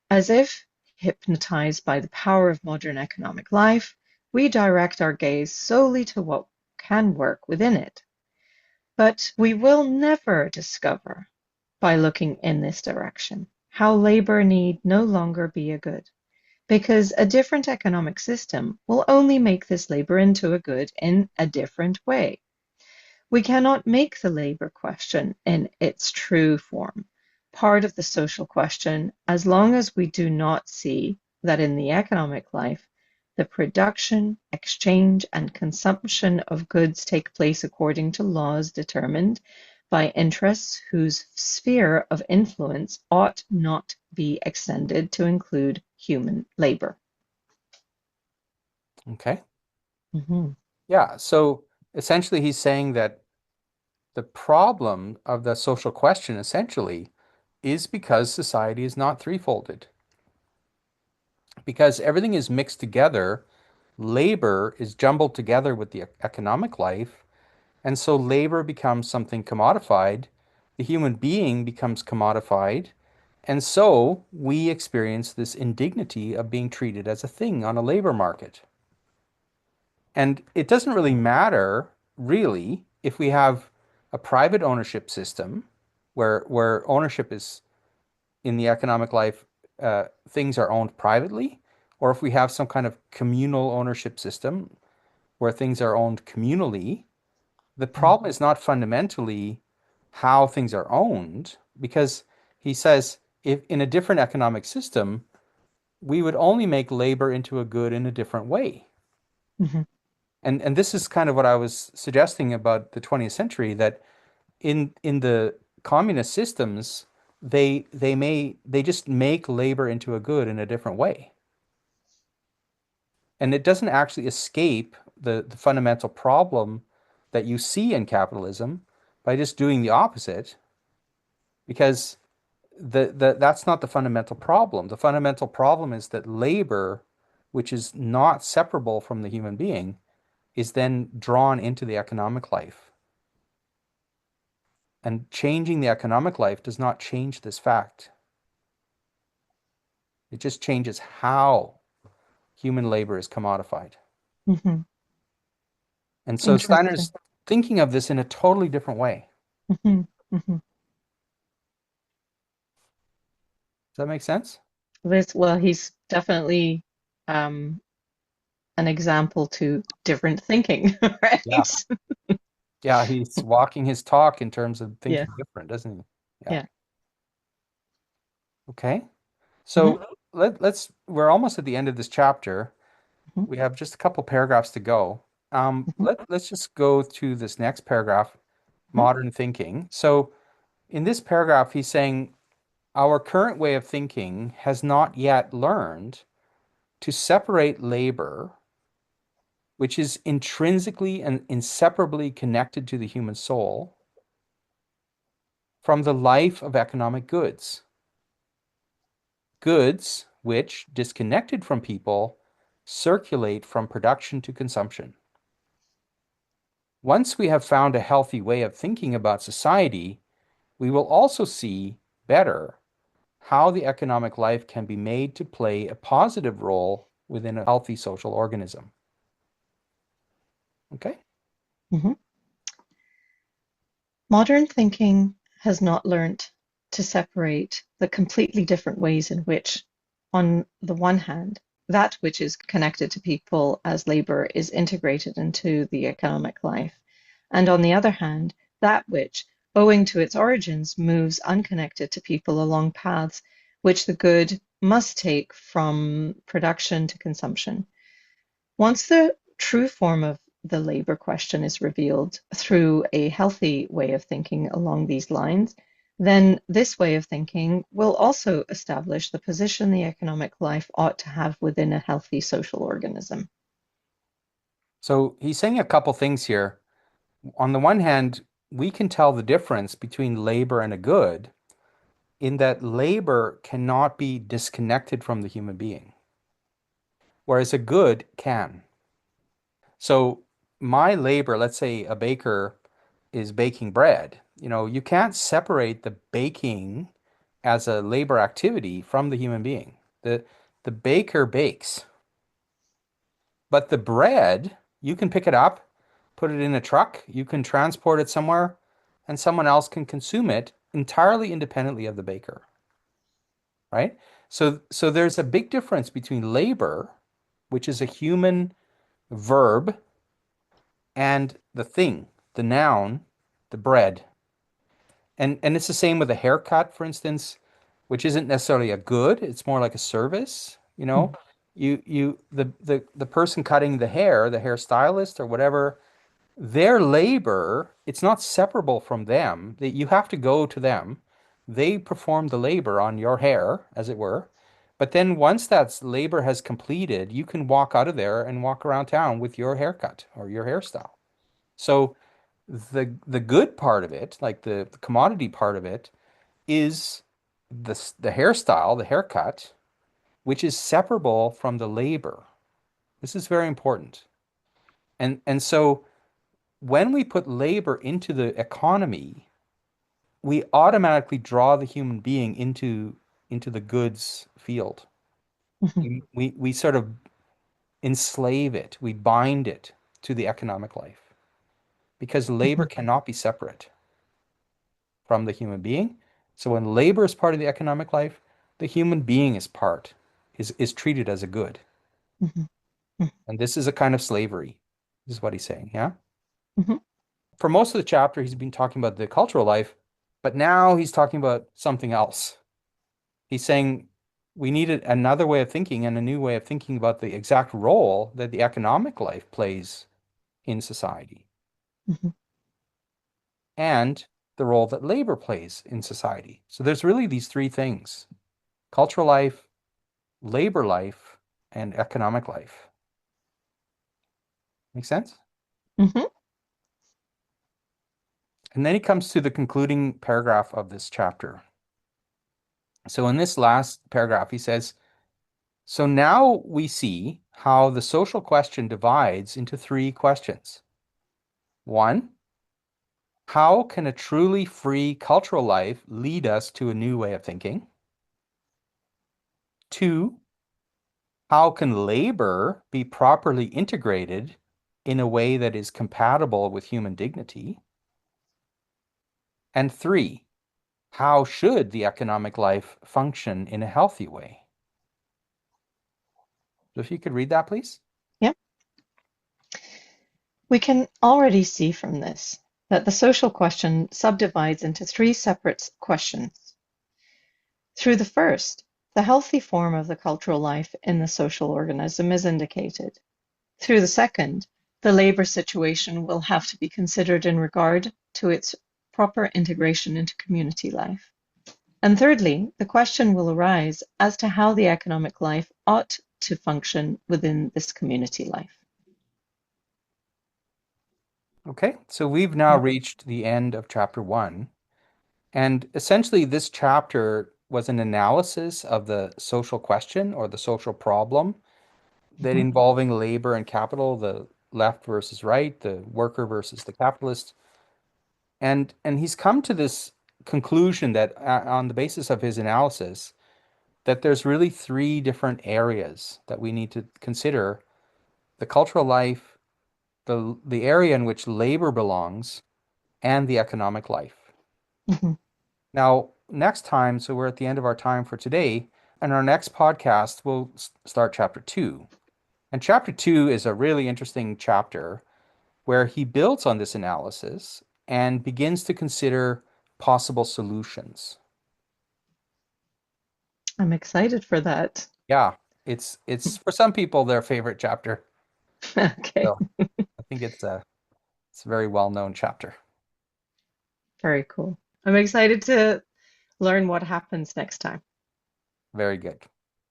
As if hypnotized by the power of modern economic life, we direct our gaze solely to what can work within it. But we will never discover, by looking in this direction, how labor need no longer be a good, because a different economic system will only make this labor into a good in a different way. We cannot make the labor question in its true form part of the social question as long as we do not see that in the economic life, the production, exchange, and consumption of goods take place according to laws determined by interests whose sphere of influence ought not be extended to include human labor. Okay. Mhm. Yeah. So essentially, he's saying that the problem of the social question essentially is because society is not threefolded. Because everything is mixed together, labor is jumbled together with the economic life, and so labor becomes something commodified, the human being becomes commodified, and so we experience this indignity of being treated as a thing on a labor market. And it doesn't really matter, really, if we have a private ownership system where ownership is in the economic life, things are owned privately, or if we have some kind of communal ownership system where things are owned communally, the problem is not fundamentally how things are owned, because he says if in a different economic system, we would only make labor into a good in a different way. Mm-hmm. And this is kind of what I was suggesting about the 20th century, that in the communist systems, they just make labor into a good in a different way. And it doesn't actually escape the fundamental problem that you see in capitalism by just doing the opposite, because that's not the fundamental problem. The fundamental problem is that labor, which is not separable from the human being, is then drawn into the economic life. And changing the economic life does not change this fact. It just changes how human labor is commodified. Mm-hmm. And so Interesting. Steiner's thinking of this in a totally different way. Mm-hmm. Mm-hmm. Does that make sense? Well, he's definitely um, an example to different thinking, Yeah. right? Yeah, he's walking his talk in terms of Yeah, thinking different, doesn't he? Yeah. yeah. Okay. Mm-hmm. So we're almost at the end of this chapter. Mm-hmm. We have just a couple paragraphs to go. Mm-hmm. Let's just go to this next paragraph, modern thinking. So in this paragraph, he's saying our current way of thinking has not yet learned to separate labor, which is intrinsically and inseparably connected to the human soul, from the life of economic goods. Goods which, disconnected from people, circulate from production to consumption. Once we have found a healthy way of thinking about society, we will also see better how the economic life can be made to play a positive role within a healthy social organism. Okay? Mm-hmm. Modern thinking has not learnt to separate the completely different ways in which, on the one hand, that which is connected to people as labor is integrated into the economic life, and on the other hand, that which, owing to its origins, moves unconnected to people along paths which the good must take from production to consumption. Once the true form of the labor question is revealed through a healthy way of thinking along these lines, then this way of thinking will also establish the position the economic life ought to have within a healthy social organism. So he's saying a couple things here. On the one hand, we can tell the difference between labor and a good in that labor cannot be disconnected from the human being, whereas a good can. So my labor, let's say a baker is baking bread, you can't separate the baking as a labor activity from the human being. The baker bakes, but the bread, you can pick it up, put it in a truck, you can transport it somewhere, and someone else can consume it entirely independently of the baker, right? So there's a big difference between labor, which is a human verb, and the thing, the noun, the bread. And it's the same with a haircut, for instance, which isn't necessarily a good, it's more like a service, you know. The person cutting the hair, the hairstylist or whatever, their labor, it's not separable from them. That you have to go to them. They perform the labor on your hair, as it were. But then once that labor has completed, you can walk out of there and walk around town with your haircut or your hairstyle. So the good part of it, like the commodity part of it, is the hairstyle, the haircut, which is separable from the labor. This is very important. And so when we put labor into the economy, we automatically draw the human being into the goods field. We sort of enslave it, we bind it to the economic life because labor cannot be separate. from the human being. So when labor is part of the economic life, the human being is treated as a good. Mhm. And this is a kind of slavery, is what he's saying. Yeah. Mhm. For most of the chapter, he's been talking about the cultural life, but now he's talking about something else. He's saying we needed another way of thinking and a new way of thinking about the exact role that the economic life plays in society Mhm. and the role that labor plays in society. So there's really these three things: cultural life, labor life, and economic life. Make sense? Mhm. And then he comes to the concluding paragraph of this chapter. So in this last paragraph, he says, so now we see how the social question divides into three questions. One, how can a truly free cultural life lead us to a new way of thinking? Two, how can labor be properly integrated in a way that is compatible with human dignity? And three, how should the economic life function in a healthy way? So if you could read that, please. Yeah. We can already see from this that the social question subdivides into three separate questions. Through the first, the healthy form of the cultural life in the social organism is indicated. Through the second, the labor situation will have to be considered in regard to its proper integration into community life. And thirdly, the question will arise as to how the economic life ought to function within this community life. Okay, so we've now reached the end of chapter one. And essentially, this chapter was an analysis of the social question or the social problem that Mhm. involving labor and capital, the left versus right, the worker versus the capitalist. And he's come to this conclusion that on the basis of his analysis, that there's really three different areas that we need to consider: the cultural life, the area in which labor belongs, and the economic life. Mhm. Now, next time, so we're at the end of our time for today, and our next podcast, we'll start chapter two. And chapter two is a really interesting chapter where he builds on this analysis and begins to consider possible solutions. I'm excited for that. Yeah, it's for some people their favorite chapter. Okay, So I think it's a very well-known chapter. very cool. I'm excited to learn what happens next time. Very good.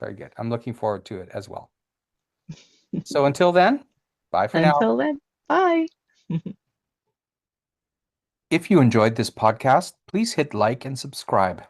Very good. I'm looking forward to it as well. So until then, bye for now. Until then, bye. If you enjoyed this podcast, please hit like and subscribe.